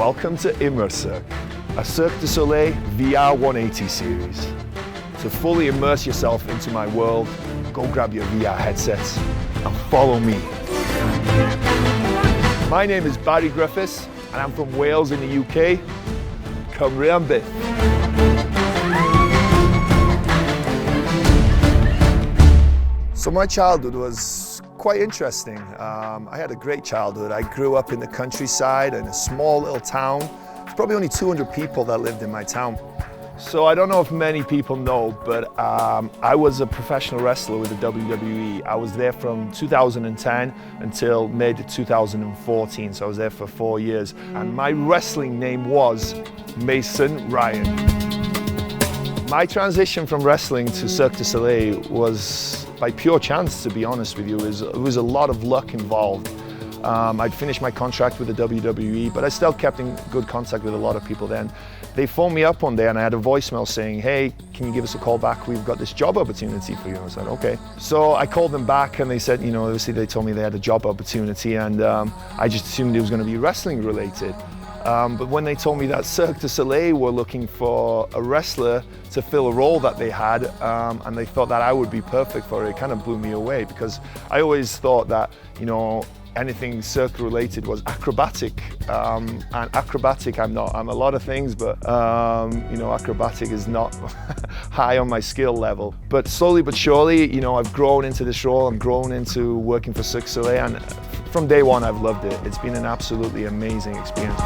Welcome to IMMERCIRQUE, a Cirque du Soleil VR180 series. To fully immerse yourself into my world, go grab your VR headsets and follow me. My name is Barri Griffiths and I'm from Wales in the UK. Cymru am byth. So my childhood was quite interesting. I had a great childhood. I grew up in the countryside in a small little town. There's probably only 200 people that lived in my town. So I don't know if many people know, but I was a professional wrestler with the WWE. I was there from 2010 until mid-2014, so I was there for 4 years. And my wrestling name was Mason Ryan. My transition from wrestling to Cirque du Soleil was by pure chance, to be honest with you. It was a lot of luck involved. I'd finished my contract with the WWE, but I still kept in good contact with a lot of people then. They phoned me up one day and I had a voicemail saying, hey, can you give us a call back? We've got this job opportunity for you. I said, okay. So I called them back and they said, you know, obviously they told me they had a job opportunity and I just assumed it was going to be wrestling related. But when they told me that Cirque du Soleil were looking for a wrestler to fill a role that they had, and they thought that I would be perfect for it, it kind of blew me away because I always thought that, you know, anything Cirque related was acrobatic, and acrobatic I'm not. I'm a lot of things, but you know, acrobatic is not high on my skill level. But slowly but surely, you know, I've grown into this role. I'm grown into working for Cirque du Soleil, and from day one I've loved it. It's been an absolutely amazing experience.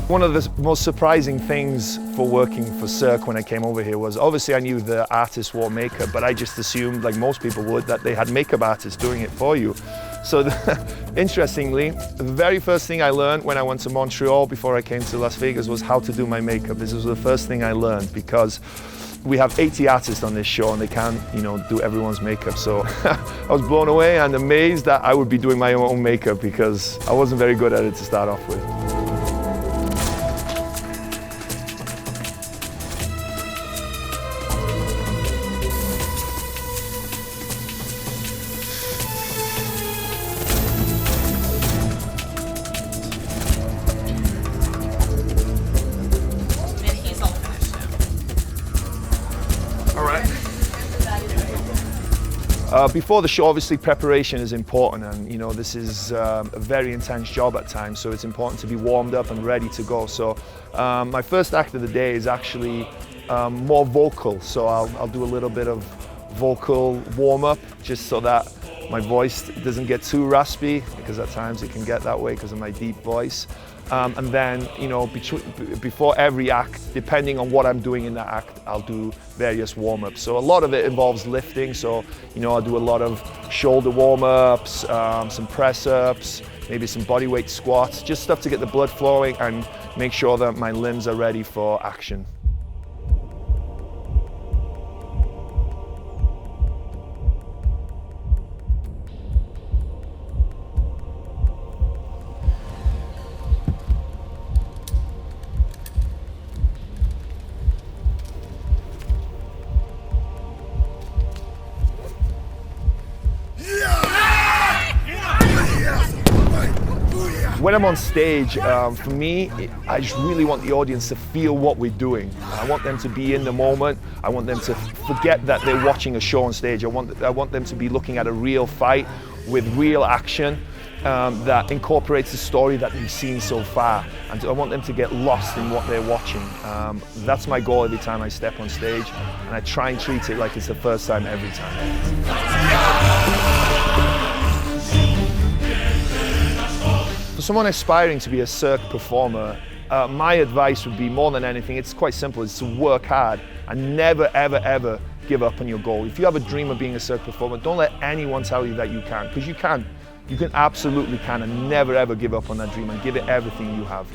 One of the most surprising things for working for Cirque when I came over here was, obviously I knew the artists wore makeup, but I just assumed, like most people would, that they had makeup artists doing it for you. So interestingly, the very first thing I learned when I went to Montreal before I came to Las Vegas was how to do my makeup. This was the first thing I learned because we have 80 artists on this show and they can't, you know, do everyone's makeup. So I was blown away and amazed that I would be doing my own makeup because I wasn't very good at it to start off with. Before the show, obviously preparation is important, and you know this is a very intense job at times, so it's important to be warmed up and ready to go. So my first act of the day is actually more vocal, so I'll do a little bit of vocal warm-up just so that my voice doesn't get too raspy, because at times it can get that way because of my deep voice. And then, you know, before every act, depending on what I'm doing in that act, I'll do various warm-ups. So a lot of it involves lifting. So, you know, I'll do a lot of shoulder warm-ups, some press-ups, maybe some bodyweight squats, just stuff to get the blood flowing and make sure that my limbs are ready for action. When I'm on stage, for me, I just really want the audience to feel what we're doing. I want them to be in the moment. I want them to forget that they're watching a show on stage. I want them to be looking at a real fight with real action that incorporates the story that we've seen so far. And I want them to get lost in what they're watching. That's my goal every time I step on stage, and I try and treat it like it's the first time every time. For someone aspiring to be a Cirque performer, my advice would be, more than anything, it's quite simple, it's to work hard and never, ever, ever give up on your goal. If you have a dream of being a Cirque performer, don't let anyone tell you that you can't, because you can. You can absolutely can, and never, ever give up on that dream and give it everything you have.